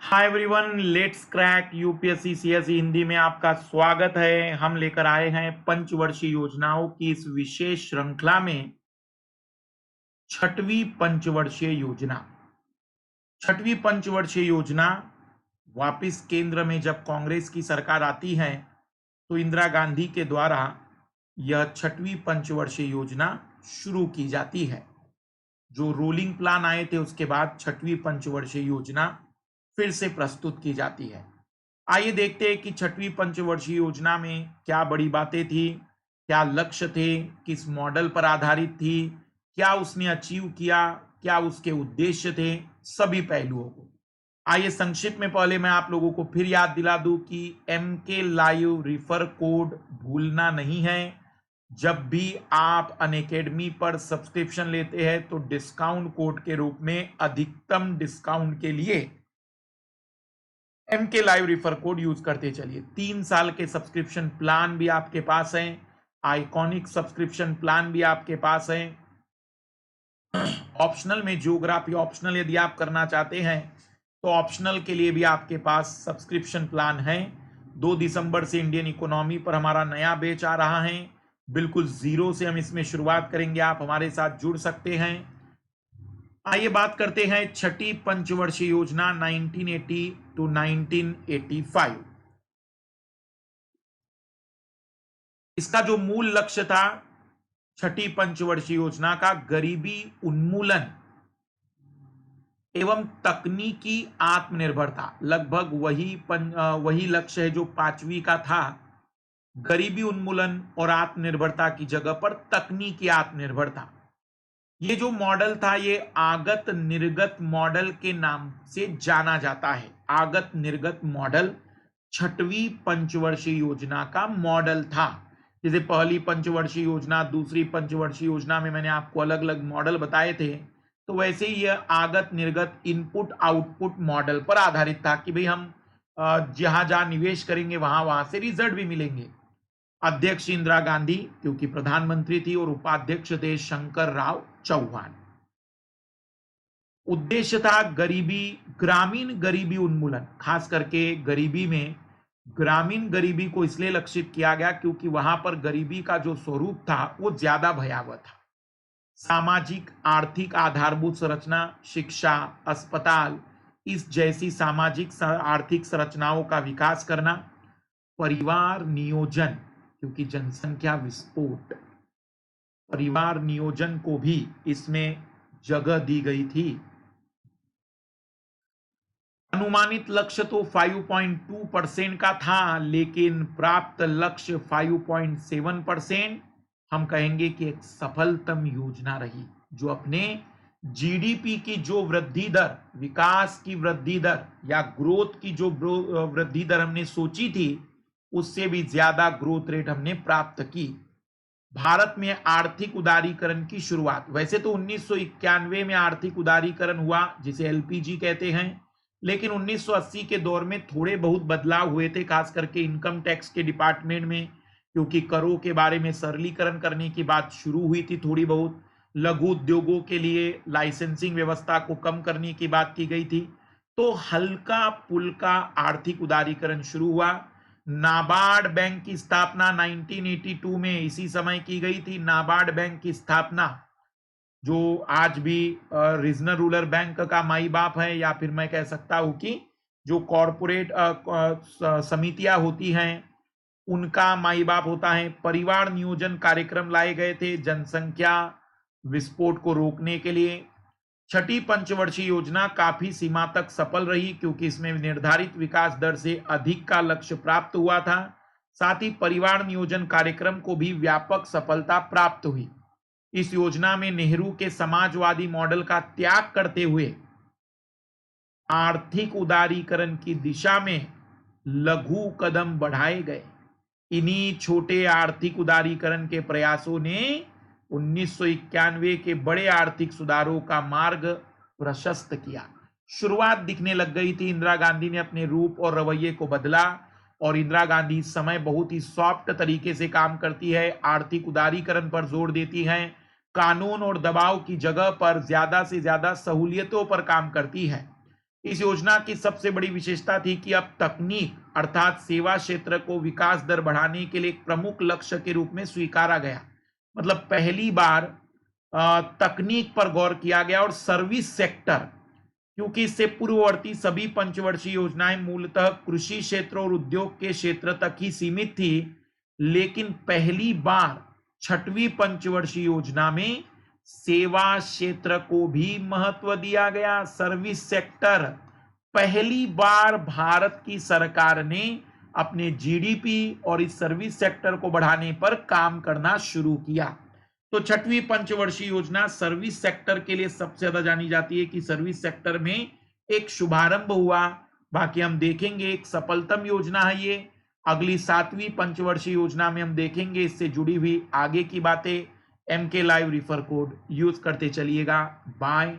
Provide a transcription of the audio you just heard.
Hi everyone, let's crack UPSC CSE Hindi में आपका स्वागत है। हम लेकर आए हैं पंचवर्षीय योजनाओं की इस विशेष श्रृंखला में छठवीं पंचवर्षीय योजना। छठवीं पंचवर्षीय योजना वापिस केंद्र में जब कांग्रेस की सरकार आती है तो इंदिरा गांधी के द्वारा यह छठवीं पंचवर्षीय योजना शुरू की जाती है। जो रोलिंग प्लान आए थे उसके बाद छठवीं पंचवर्षीय योजना फिर से प्रस्तुत की जाती है। आइए देखते हैं कि छठवीं पंचवर्षीय योजना में क्या बड़ी बातें थी, क्या लक्ष्य थे, किस मॉडल पर आधारित थी, क्या उसने अचीव किया, क्या उसके उद्देश्य थे, सभी पहलुओं को आइए संक्षिप्त में पहले मैं आप लोगों को फिर याद दिला दूं कि MK लाइव रिफर कोड भूलना नहीं है। जब भी आप अनअकैडमी पर सब्सक्रिप्शन लेते हैं तो डिस्काउंट कोड के रूप में अधिकतम डिस्काउंट के लिए MK live refer code use करते चलिए। 3 साल के सब्सक्रिप्शन प्लान भी आपके पास हैं, आइकॉनिक सब्सक्रिप्शन प्लान भी आपके पास है। ऑप्शनल में ज्योग्राफी ऑप्शनल यदि आप करना चाहते हैं तो ऑप्शनल के लिए भी आपके पास सब्सक्रिप्शन प्लान है। 2 दिसंबर से इंडियन इकोनॉमी पर हमारा नया बैच आ रहा है। बिल्कुल जीरो से हम इसमें शुरुआत करेंगे, आप हमारे साथ जुड़ सकते हैं। आइए बात करते हैं छठी पंचवर्षीय योजना 1980 टू 1985। इसका जो मूल लक्ष्य था छठी पंचवर्षीय योजना का, गरीबी उन्मूलन एवं तकनीकी आत्मनिर्भरता। लगभग वही लक्ष्य है जो 5वीं का था। गरीबी उन्मूलन और आत्मनिर्भरता की जगह पर तकनीकी आत्मनिर्भरता। ये जो मॉडल था ये आगत निर्गत मॉडल के नाम से जाना जाता है। आगत निर्गत मॉडल छठवीं पंचवर्षीय योजना का मॉडल था। जैसे पहली पंचवर्षीय योजना, दूसरी पंचवर्षीय योजना में मैंने आपको अलग अलग मॉडल बताए थे, तो वैसे ही यह आगत निर्गत इनपुट आउटपुट मॉडल पर आधारित था कि भाई हम जहां जहां निवेश करेंगे वहां वहां से रिजल्ट भी मिलेंगे। अध्यक्ष इंदिरा गांधी क्योंकि प्रधानमंत्री थी और उपाध्यक्ष थे शंकर राव चौहान। उद्देश्य था ग्रामीण गरीबी उन्मूलन। खास करके गरीबी में ग्रामीण गरीबी को इसलिए लक्षित किया गया क्योंकि वहां पर गरीबी का जो स्वरूप था वो ज्यादा भयावह था। सामाजिक आर्थिक आधारभूत संरचना, शिक्षा, अस्पताल, इस जैसी सामाजिक आर्थिक संरचनाओं का विकास करना। परिवार नियोजन, क्योंकि जनसंख्या विस्फोट, परिवार नियोजन को भी इसमें जगह दी गई थी। अनुमानित लक्ष्य तो 5.2% का था, लेकिन प्राप्त लक्ष्य 5.7%। हम कहेंगे कि एक सफलतम योजना रही, जो अपने जीडीपी की जो वृद्धि दर, विकास की वृद्धि दर या ग्रोथ की जो वृद्धि दर हमने सोची थी, उससे भी ज्यादा ग्रोथ रेट हमने प्राप्त की। भारत में आर्थिक उदारीकरण की शुरुआत, वैसे तो 1991 में आर्थिक उदारीकरण हुआ जिसे एलपीजी कहते हैं, लेकिन 1980 के दौर में थोड़े बहुत बदलाव हुए थे, खास करके इनकम टैक्स के डिपार्टमेंट में, क्योंकि करों के बारे में सरलीकरण करने की बात शुरू हुई थी। थोड़ी बहुत लघु उद्योगों के लिए लाइसेंसिंग व्यवस्था को कम करने की बात की गई थी, तो हल्का पुल्का आर्थिक उदारीकरण शुरू हुआ। नाबार्ड बैंक की स्थापना 1982 में इसी समय की गई थी। नाबार्ड बैंक की स्थापना जो आज भी रीजनल रूरल बैंक का माई बाप है, या फिर मैं कह सकता हूं कि जो कॉरपोरेट समितियां होती हैं उनका माई बाप होता है। परिवार नियोजन कार्यक्रम लाए गए थे जनसंख्या विस्फोट को रोकने के लिए। छठी पंचवर्षीय योजना काफी सीमा तक सफल रही क्योंकि इसमें निर्धारित विकास दर से अधिक का लक्ष्य प्राप्त हुआ था। साथ ही परिवार नियोजन कार्यक्रम को भी व्यापक सफलता प्राप्त हुई। इस योजना में नेहरू के समाजवादी मॉडल का त्याग करते हुए आर्थिक उदारीकरण की दिशा में लघु कदम बढ़ाए गए। इन्हीं छोटे आर्थिक उदारीकरण के प्रयासों ने 1991 के बड़े आर्थिक सुधारों का मार्ग प्रशस्त किया। शुरुआत दिखने लग गई थी। इंदिरा गांधी ने अपने रूप और रवैये को बदला और इंदिरा गांधी इस समय बहुत ही सॉफ्ट तरीके से काम करती है, आर्थिक उदारीकरण पर जोर देती है, कानून और दबाव की जगह पर ज्यादा से ज्यादा सहूलियतों पर काम करती है। इस योजना की सबसे बड़ी विशेषता थी कि अब तकनीक अर्थात सेवा क्षेत्र को विकास दर बढ़ाने के लिए एक प्रमुख लक्ष्य के रूप में स्वीकारा गया। मतलब पहली बार तकनीक पर गौर किया गया और सर्विस सेक्टर, क्योंकि इससे पूर्ववर्ती सभी पंचवर्षीय योजनाएं मूलतः कृषि क्षेत्र और उद्योग के क्षेत्र तक ही सीमित थी, लेकिन पहली बार छठवीं पंचवर्षीय योजना में सेवा क्षेत्र को भी महत्व दिया गया। सर्विस सेक्टर, पहली बार भारत की सरकार ने अपने जीडीपी और इस सर्विस सेक्टर को बढ़ाने पर काम करना शुरू किया। तो छठवीं पंचवर्षीय योजना सर्विस सेक्टर के लिए सबसे ज्यादा जानी जाती है कि सर्विस सेक्टर में एक शुभारंभ हुआ। बाकी हम देखेंगे एक सफलतम योजना है ये। अगली 7वीं पंचवर्षीय योजना में हम देखेंगे इससे जुड़ी हुई आगे की बातें। MK live refer code use करते चलिएगा। बाय।